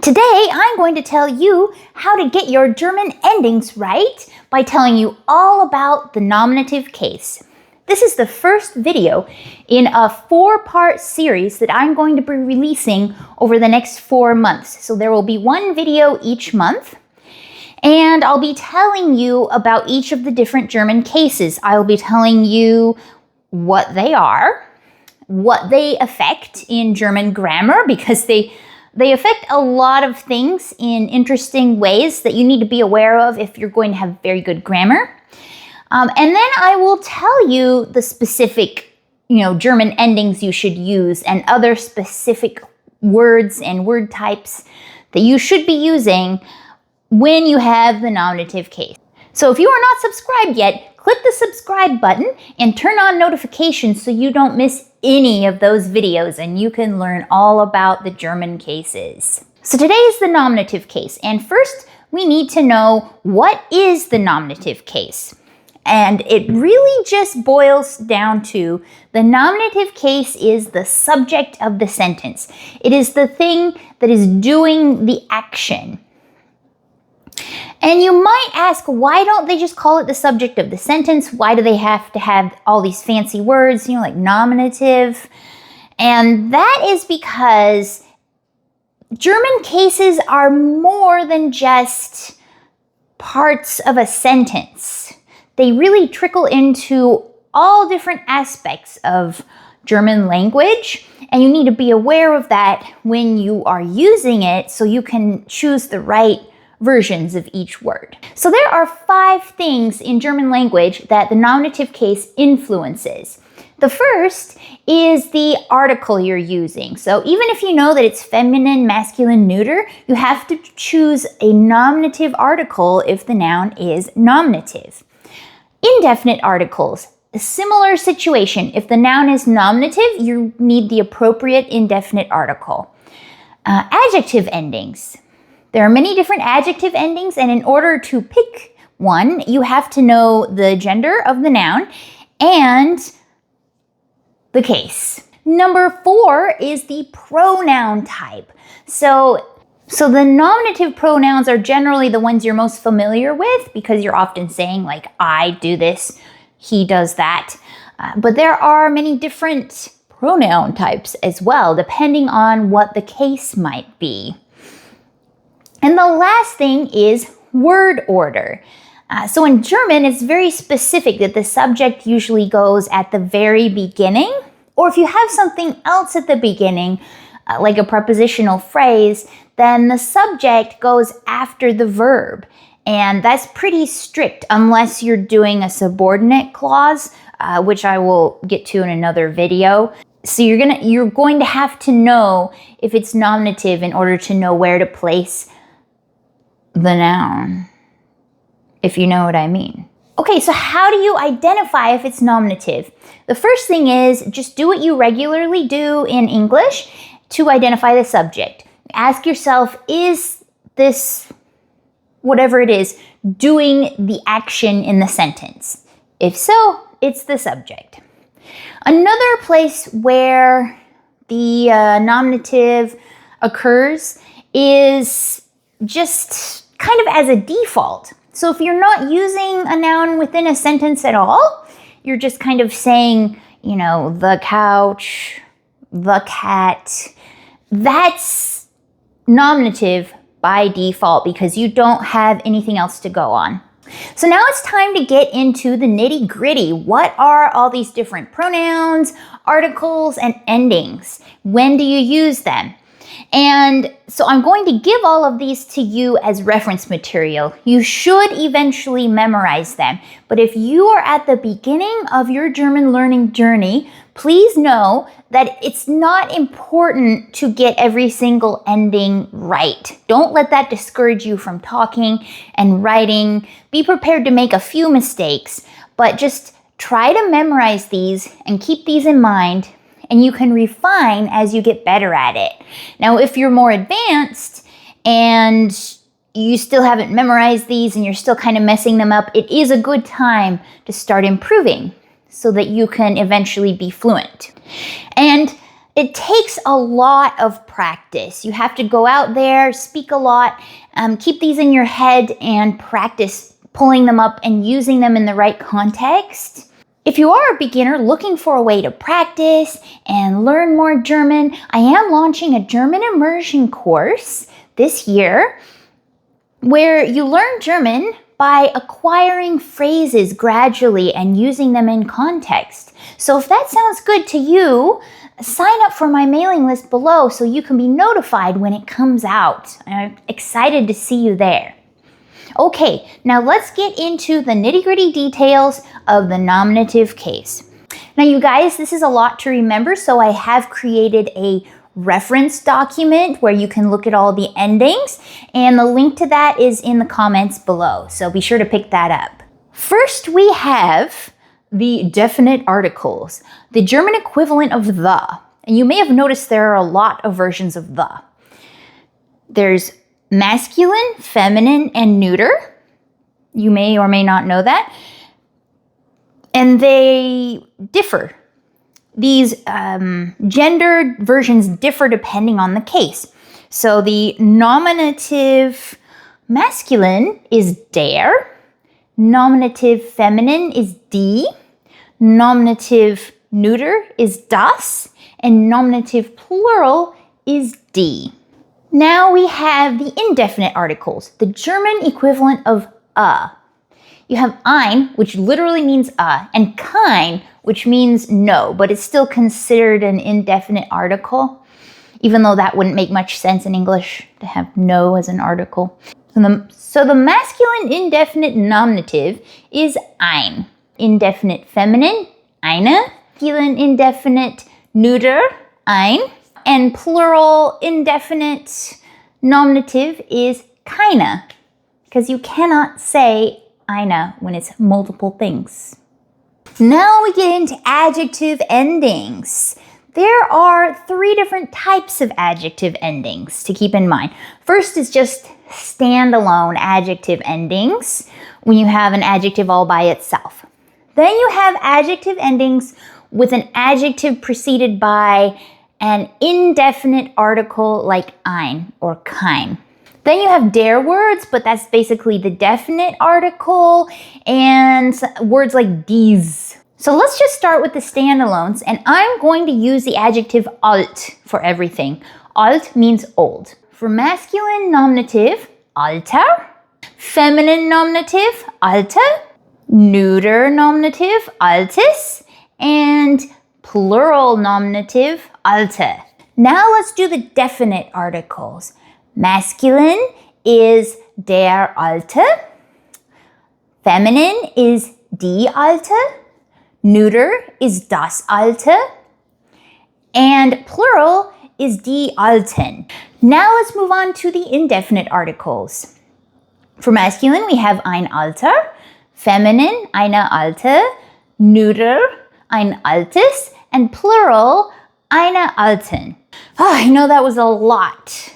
Today, I'm going to tell you how to get your German endings right by telling you all about the nominative case. This is the first video in a 4-part series that I'm going to be releasing over the next 4 months. So there will be one video each month, and I'll be telling you about each of the different German cases. I'll be telling you what they are, what they affect in German grammar, because they affect a lot of things in interesting ways that you need to be aware of if you're going to have very good grammar. And then I will tell you the specific, German endings you should use and other specific words and word types that you should be using when you have the nominative case. So if you are not subscribed yet, click the subscribe button and turn on notifications so you don't miss any of those videos and you can learn all about the German cases. So today is the nominative case, and first we need to know what is the nominative case. And it really just boils down to the nominative case is the subject of the sentence. It is the thing that is doing the action. And you might ask, why don't they just call it the subject of the sentence? Why do they have to have all these fancy words, like nominative? And that is because German cases are more than just parts of a sentence. They really trickle into all different aspects of German language, and you need to be aware of that when you are using it so you can choose the right versions of each word. So there are 5 things in German language that the nominative case influences. The first is the article you're using. So even if you know that it's feminine, masculine, neuter, you have to choose a nominative article if the noun is nominative. Indefinite articles, a similar situation. If the noun is nominative, you need the appropriate indefinite article. Adjective endings. There are many different adjective endings, and in order to pick one, you have to know the gender of the noun and the case. Number 4 is the pronoun type. So the nominative pronouns are generally the ones you're most familiar with because you're often saying like, I do this, he does that. But there are many different pronoun types as well, depending on what the case might be. And the last thing is word order. So in German, it's very specific that the subject usually goes at the very beginning, or if you have something else at the beginning, like a prepositional phrase, then the subject goes after the verb. And that's pretty strict unless you're doing a subordinate clause, which I will get to in another video. So you're going to have to know if it's nominative in order to know where to place the noun, if you know what I mean. Okay, so how do you identify if it's nominative? The first thing is just do what you regularly do in English to identify the subject. Ask yourself, is this, whatever it is, doing the action in the sentence? If so, it's the subject. Another place where the nominative occurs is just kind of as a default. So if you're not using a noun within a sentence at all, you're just kind of saying, the couch, the cat. That's nominative by default because you don't have anything else to go on. So now it's time to get into the nitty-gritty. What are all these different pronouns, articles, and endings? When do you use them? And so I'm going to give all of these to you as reference material. You should eventually memorize them. But if you are at the beginning of your German learning journey, please know that it's not important to get every single ending right. Don't let that discourage you from talking and writing. Be prepared to make a few mistakes, but just try to memorize these and keep these in mind, and you can refine as you get better at it. Now, if you're more advanced and you still haven't memorized these and you're still kind of messing them up, it is a good time to start improving so that you can eventually be fluent. And it takes a lot of practice. You have to go out there, speak a lot, keep these in your head and practice pulling them up and using them in the right context. If you are a beginner looking for a way to practice and learn more German, I am launching a German immersion course this year where you learn German by acquiring phrases gradually and using them in context. So if that sounds good to you, sign up for my mailing list below so you can be notified when it comes out. I'm excited to see you there. Okay, now let's get into the nitty-gritty details of the nominative case. Now you guys, this is a lot to remember, so I have created a reference document where you can look at all the endings, and the link to that is in the comments below, so be sure to pick that up. First, we have the definite articles, the German equivalent of the. And you may have noticed there are a lot of versions of the. There's masculine, feminine, and neuter. You may or may not know that. And they differ. These gendered versions differ depending on the case. So the nominative masculine is der, nominative feminine is die, nominative neuter is das, and nominative plural is die. Now we have the indefinite articles, the German equivalent of a. You have ein, which literally means and kein, which means no, but it's still considered an indefinite article, even though that wouldn't make much sense in English to have no as an article. So the masculine indefinite nominative is ein. Indefinite feminine, eine. Masculine indefinite neuter, ein. And plural indefinite nominative is keine, because you cannot say eine when it's multiple things. Now we get into adjective endings. There are 3 different types of adjective endings to keep in mind. First is just standalone adjective endings, when you have an adjective all by itself. Then you have adjective endings with an adjective preceded by an indefinite article like ein or kein. Then you have der words, but that's basically the definite article, and words like dies. So let's just start with the standalones, and I'm going to use the adjective alt for everything. Alt means old. For masculine nominative, alter. Feminine nominative, alte. Neuter nominative, altes. And plural nominative, alte. Now let's do the definite articles. Masculine is der Alte. Feminine is die Alte. Neuter is das Alte. And plural is die Alten. Now let's move on to the indefinite articles. For masculine, we have ein Alter. Feminine, eine Alte. Neuter, ein Altes. And plural, eine Alten. Oh, I know that was a lot.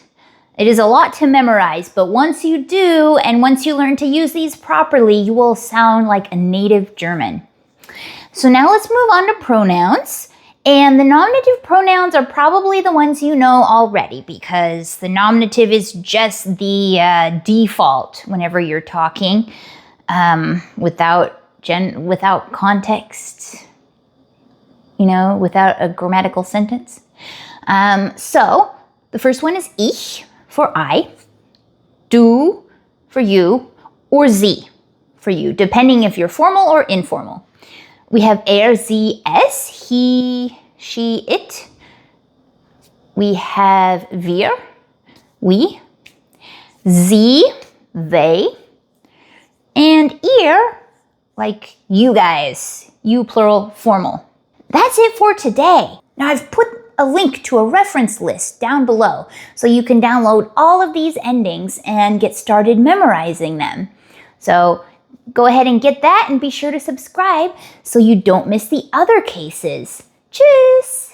It is a lot to memorize, but once you do, and once you learn to use these properly, you will sound like a native German. So now let's move on to pronouns. And the nominative pronouns are probably the ones you know already, because the nominative is just the default whenever you're talking without context, without a grammatical sentence. So the first one is ich for I, du for you, or sie for you, depending if you're formal or informal. We have er, sie, es, he, she, it. We have wir, we, sie, they, and ihr, like you guys, you plural formal. That's it for today. Now I've put a link to a reference list down below so you can download all of these endings and get started memorizing them. So go ahead and get that, and be sure to subscribe so you don't miss the other cases. Tschüss!